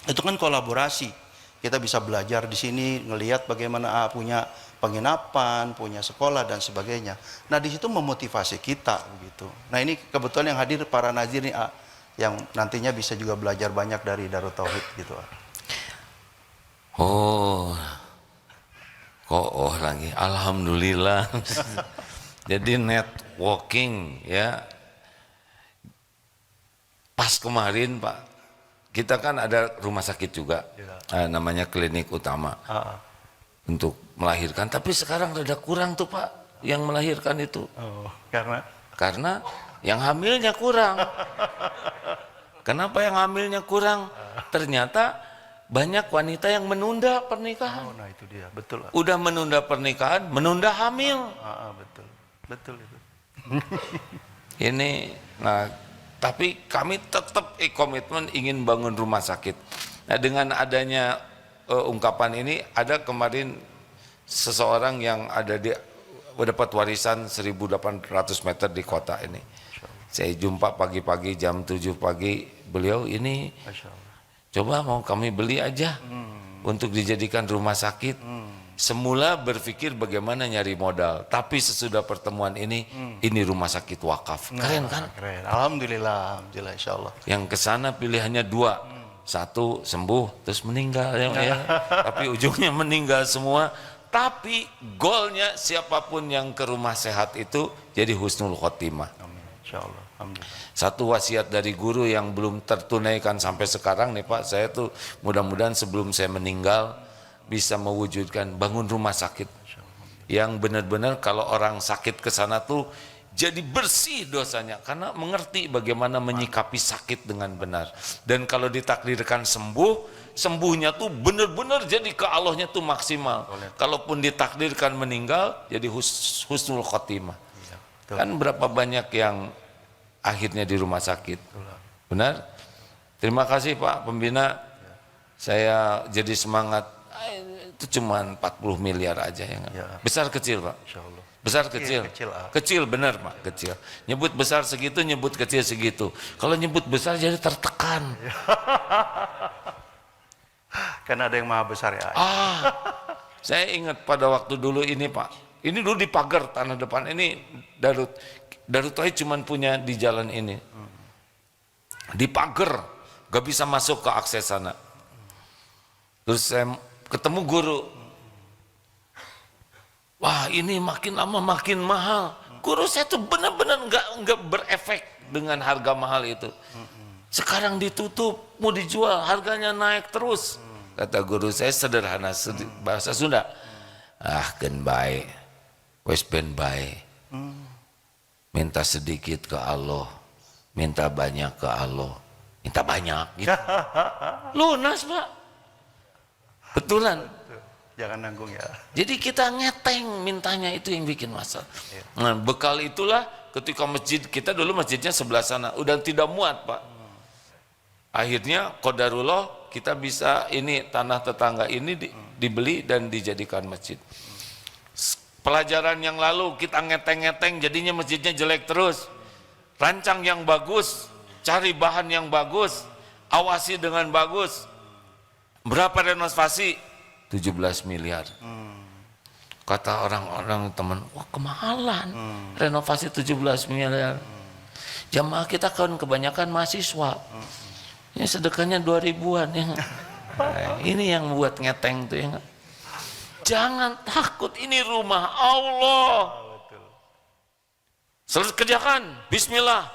itu kan kolaborasi. Kita bisa belajar di sini, ngelihat bagaimana punya penginapan, punya sekolah dan sebagainya. Nah di situ memotivasi kita begitu. Nah ini kebetulan yang hadir para nazir nih yang nantinya bisa juga belajar banyak dari Darut Tauhid gitu. Oh, kok lagi. Alhamdulillah. Jadi networking ya. Pas kemarin Pak, kita kan ada rumah sakit juga, namanya klinik utama untuk melahirkan. Tapi sekarang rada kurang tuh Pak, yang melahirkan itu. Oh, karena Karena yang hamilnya kurang. Kenapa yang hamilnya kurang? Ternyata banyak wanita yang menunda pernikahan. Oh, nah itu dia, betul. Udah menunda pernikahan, menunda hamil. Betul, betul itu. Ini, nah, tapi kami tetap komitmen ingin bangun rumah sakit. Nah, dengan adanya ungkapan ini, ada kemarin seseorang yang ada di dapat warisan 1.800 meter di kota ini. Saya jumpa pagi-pagi jam 7 pagi, beliau ini coba mau kami beli aja untuk dijadikan rumah sakit. Semula berpikir bagaimana nyari modal, tapi sesudah pertemuan ini rumah sakit wakaf. Keren kan? Keren. Alhamdulillah, insyaallah. Yang kesana pilihannya dua, satu sembuh terus meninggal ya. Tapi ujungnya meninggal semua. Tapi goalnya siapapun yang ke rumah sehat itu jadi husnul khotimah. Amin. Insyaallah. Alhamdulillah. Satu wasiat dari guru yang belum tertunaikan sampai sekarang nih Pak, saya tuh mudah-mudahan sebelum saya meninggal bisa mewujudkan bangun rumah sakit yang benar-benar kalau orang sakit ke sana tuh jadi bersih dosanya karena mengerti bagaimana menyikapi sakit dengan benar. Dan kalau ditakdirkan sembuh, sembuhnya tuh benar-benar jadi ke Allahnya tuh maksimal. Kalaupun ditakdirkan meninggal jadi husnul khotimah. Kan berapa banyak yang akhirnya di rumah sakit. Benar? Terima kasih Pak Pembina. Saya jadi semangat. Itu cuma 40 miliar aja ya, besar kecil Pak. Insyaallah. Besar kecil. Kecil benar Pak, kecil. Nyebut besar segitu, nyebut kecil segitu. Kalau nyebut besar jadi tertekan. Karena ada yang maha besar ya. Saya ingat pada waktu dulu ini Pak. Ini dulu di pagar tanah depan ini Darut Tauhid cuman punya di jalan ini. Di pagar, gak bisa masuk ke akses sana. Terus saya ketemu guru. Wah, ini makin lama makin mahal. Guru saya tuh benar-benar nggak berefek dengan harga mahal itu. Sekarang ditutup, mau dijual, harganya naik terus. Kata guru saya sederhana, bahasa Sunda. Gen bae, wes ben bae. Minta sedikit ke Allah, minta banyak ke Allah, minta banyak. Gitu. Lunas Pak. Betulan. Jangan nanggung ya. Jadi kita ngeteng mintanya itu yang bikin masalah. Nah, bekal itulah ketika masjid kita dulu masjidnya sebelah sana udah tidak muat Pak. Akhirnya qadarullah kita bisa ini tanah tetangga ini dibeli dan dijadikan masjid. Pelajaran yang lalu kita ngeteng-ngeteng jadinya masjidnya jelek terus. Rancang yang bagus, cari bahan yang bagus, awasi dengan bagus. Berapa renovasi? 17 miliar. Kata orang-orang teman, wah kemahalan. Renovasi 17 miliar. Jamaah kita kan kebanyakan mahasiswa. Ya sedekahnya 2.000-an ya. Ini yang buat ngeteng tuh ya. Jangan takut, ini rumah Allah. Selesai kerjakan, bismillah.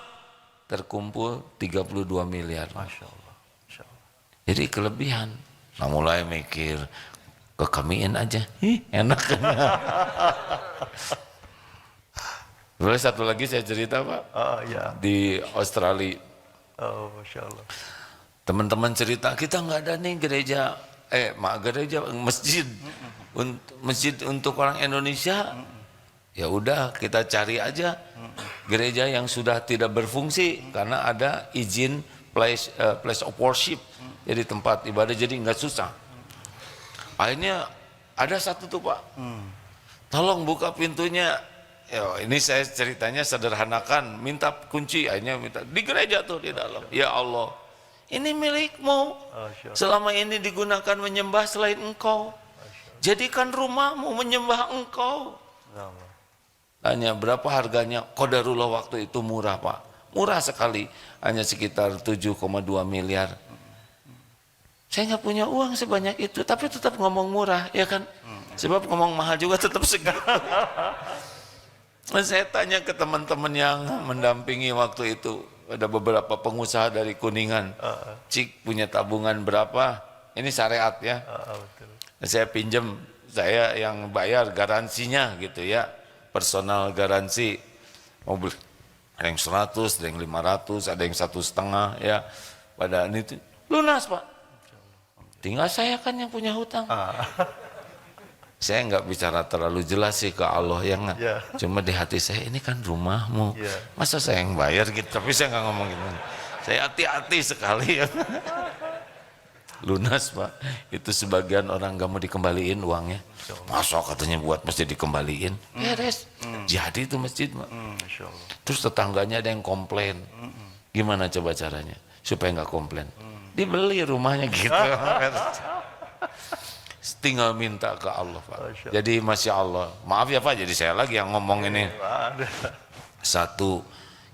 Terkumpul 32 miliar. Masya Allah. Jadi kelebihan. Nah mulai mikir, ke kamiin aja, enak. Boleh satu lagi saya cerita Pak, Ya. di Australia. Masya Allah. Teman-teman cerita, kita nggak ada nih gereja, masjid untuk orang Indonesia. Ya udah kita cari aja gereja yang sudah tidak berfungsi karena ada izin place of worship. Jadi tempat ibadah jadi nggak susah. Akhirnya ada satu tuh Pak, tolong buka pintunya. Ya, ini saya ceritanya sederhanakan, minta kunci, akhirnya minta di gereja tuh di dalam. Ya Allah, ini milikmu. Selama ini digunakan menyembah selain engkau. Jadikan rumahmu menyembah engkau. Tanya berapa harganya? Qadarullah waktu itu murah Pak, murah sekali, hanya sekitar 7,2 miliar. Saya nggak punya uang sebanyak itu, tapi tetap ngomong murah, ya kan? Sebab ngomong mahal juga tetap segitu. Saya tanya ke teman-teman yang mendampingi waktu itu, ada beberapa pengusaha dari Kuningan. Cik punya tabungan berapa? Ini syariat ya. Saya pinjam, saya yang bayar garansinya gitu ya, personal garansi. Ada yang 100, ada yang 500, ada yang 1,5 ya. Pada itu lunas Pak. Tinggal saya kan yang punya hutang. Saya nggak bicara terlalu jelas sih ke Allah yang cuma di hati saya ini kan rumahmu. Masa saya yang bayar gitu, tapi saya nggak ngomong gitu. Saya hati-hati sekali ya. Lunas Pak, itu sebagian orang nggak mau dikembaliin uangnya. Masa katanya buat masjid dikembaliin, beres. Jadi itu masjid Pak. Terus tetangganya ada yang komplain. Gimana coba caranya supaya nggak komplain? Dibeli rumahnya gitu. Tinggal minta ke Allah Pak. Jadi Masya Allah, maaf ya Pak, jadi saya lagi yang ngomong ini. Satu,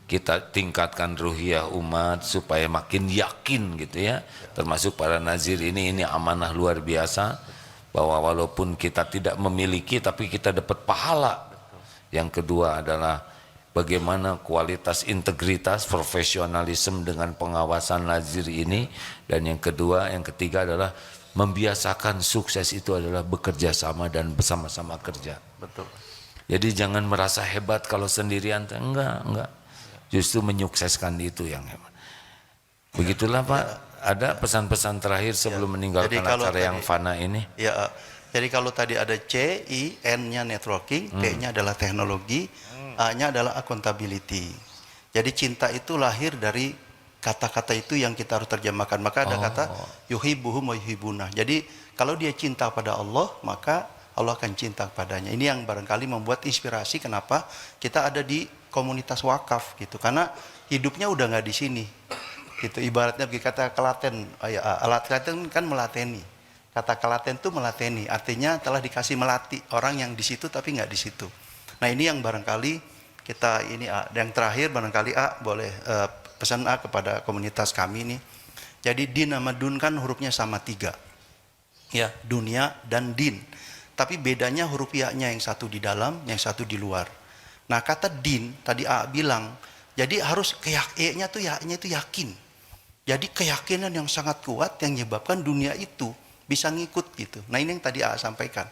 kita tingkatkan ruhiyah umat supaya makin yakin gitu ya. Termasuk para nazir ini amanah luar biasa. Bahwa walaupun kita tidak memiliki tapi kita dapat pahala. Yang kedua adalah bagaimana kualitas integritas, profesionalisme dengan pengawasan nazir ini. Dan yang ketiga adalah membiasakan sukses itu adalah bekerja sama dan bersama-sama kerja. Betul. Jadi jangan merasa hebat kalau sendirian, enggak. Justru menyukseskan itu yang hebat. Begitulah Pak. Ada pesan-pesan terakhir sebelum meninggalkan acara yang fana ini? Ya, jadi kalau tadi ada C, I, N-nya networking, T-nya adalah teknologi, A-nya adalah accountability. Jadi cinta itu lahir dari kata-kata itu yang kita harus terjemahkan. Maka ada kata yuhibbuhum wa yuhibbuna. Jadi kalau dia cinta pada Allah, maka Allah akan cinta kepadanya. Ini yang barangkali membuat inspirasi kenapa kita ada di komunitas wakaf gitu. Karena hidupnya udah nggak di sini. Gitu. Ibaratnya kata kelaten, alat kelaten kan melateni. Kata kelaten itu melateni, artinya telah dikasih melatih orang yang di situ tapi nggak di situ. Nah ini yang barangkali kita ini yang terakhir barangkali boleh pesan kepada komunitas kami ini. Jadi din sama dun kan hurufnya sama 3. Ya, dunia dan din. Tapi bedanya huruf ya-nya yang satu di dalam, yang satu di luar. Nah, kata din tadi bilang, jadi harus e-nya tuh ya-nya itu yakin. Jadi keyakinan yang sangat kuat yang menyebabkan dunia itu bisa ngikut gitu. Nah, ini yang tadi sampaikan.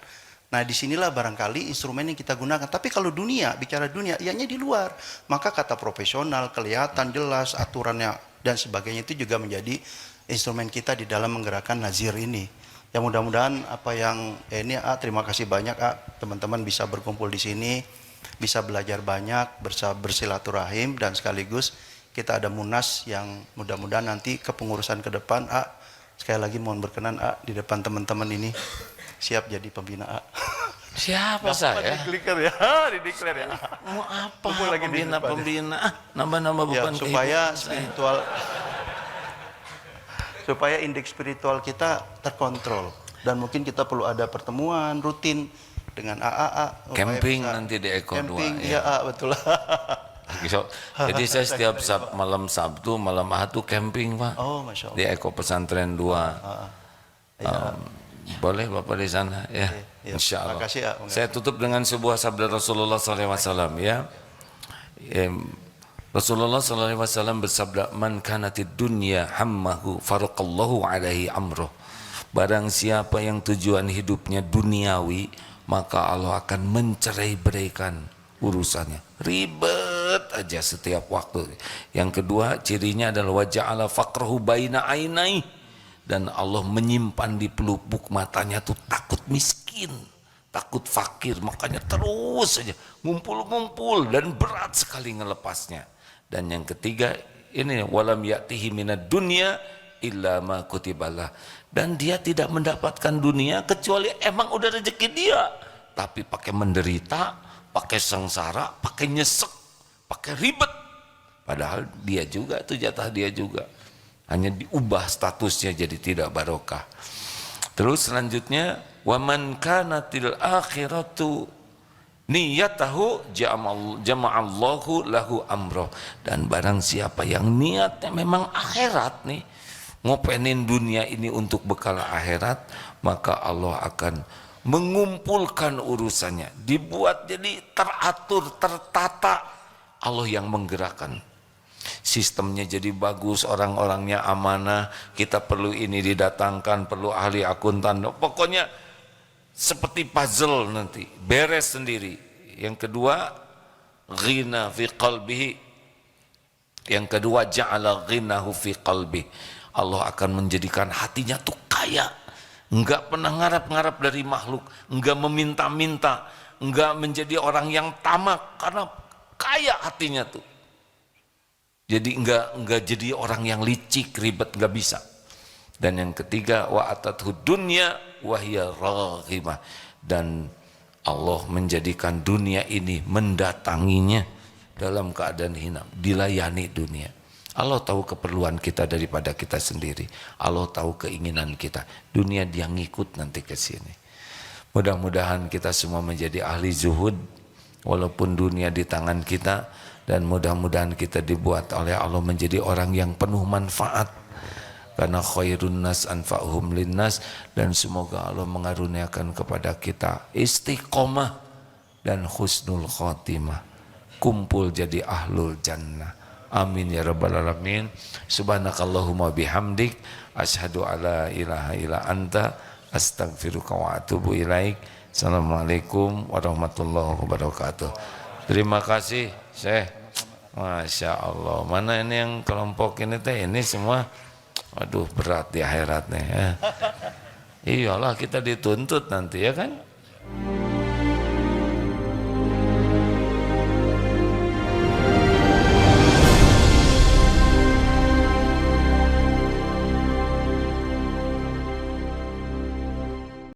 Nah, disinilah barangkali instrumen yang kita gunakan. Tapi kalau dunia, bicara dunia, ianya di luar. Maka kata profesional, kelihatan jelas, aturannya dan sebagainya itu juga menjadi instrumen kita di dalam menggerakkan nazir ini. Ya mudah-mudahan apa yang ini terima kasih banyak teman-teman bisa berkumpul di sini, bisa belajar banyak, bersilaturahim dan sekaligus kita ada munas yang mudah-mudahan nanti kepengurusan ke depan sekali lagi mohon berkenan di depan teman-teman ini siap jadi pembina Siapa saya? Dideklar ya, dideklar ya. Mau apa? Pembina, nambah-nambah bukan ya, supaya spiritual, supaya indeks spiritual kita terkontrol dan mungkin kita perlu ada pertemuan rutin dengan camping nanti di Eko 2 camping, ya betul. Jadi saya setiap malam Sabtu, malam Ahad tuh camping Pak. Oh, Masya Allah. Di Eko Pesantren 2. Boleh Bapak di sana ya. Insya Allah. Makasih, saya tutup dengan sebuah sabda Rasulullah SAW ya. Rasulullah SAW bersabda, man kanatid dunya hammahu faraqallahu alaihi amroh. Barang siapa yang tujuan hidupnya duniawi, maka Allah akan mencerai-beraikan urusannya. Ribet aja setiap waktu. Yang kedua cirinya adalah waja'ala faqrahu baina ainai. Dan Allah menyimpan di pelupuk matanya tuh takut miskin, takut fakir, makanya terus saja ngumpul-ngumpul dan berat sekali ngelepasnya. Dan yang ketiga ini walam ya'tihi minad dunya illa ma kutibalah. Dan dia tidak mendapatkan dunia kecuali emang udah rezeki dia, tapi pakai menderita, pakai sengsara, pakai nyesek, pakai ribet. Padahal dia juga itu jatah dia juga. Hanya diubah statusnya jadi tidak barokah. Terus selanjutnya waman kanatil akhiratu niyatahu jama'allahu lahu amroh. Dan barang siapa yang niatnya memang akhirat nih, ngopenin dunia ini untuk bekal akhirat, maka Allah akan mengumpulkan urusannya, dibuat jadi teratur, tertata. Allah yang menggerakkan. Sistemnya jadi bagus, orang-orangnya amanah, kita perlu ini didatangkan, perlu ahli akuntan, pokoknya seperti puzzle nanti, beres sendiri. Yang kedua, ghina fi qalbihi, Yang kedua, ja'ala ghinahu fi qalbi. Allah akan menjadikan hatinya tuh kaya. Enggak pernah ngarap-ngarap dari makhluk, enggak meminta-minta, enggak menjadi orang yang tamak karena kaya hatinya tuh. Jadi enggak jadi orang yang licik, ribet, enggak bisa. Dan yang ketiga, wa atathu dunya wa hiya raghimah. Dan Allah menjadikan dunia ini mendatanginya dalam keadaan hina, dilayani dunia. Allah tahu keperluan kita daripada kita sendiri. Allah tahu keinginan kita. Dunia dia ngikut nanti ke sini. Mudah-mudahan kita semua menjadi ahli zuhud walaupun dunia di tangan kita, dan mudah-mudahan kita dibuat oleh Allah menjadi orang yang penuh manfaat. Karena khairun nas anfa'uhum linnas, dan semoga Allah mengaruniakan kepada kita istiqomah dan husnul khotimah. Kumpul jadi ahlul jannah. Amin ya rabbal alamin. Subhanakallahumma bihamdik asyhadu alla ilaha illa anta astaghfiruka wa atubu ilaik. Assalamualaikum warahmatullahi wabarakatuh. Terima kasih Syekh. Masya Allah. Mana ini yang kelompok ini teh, ini semua aduh berat di akhirat nih ya. Iyalah kita dituntut nanti ya kan.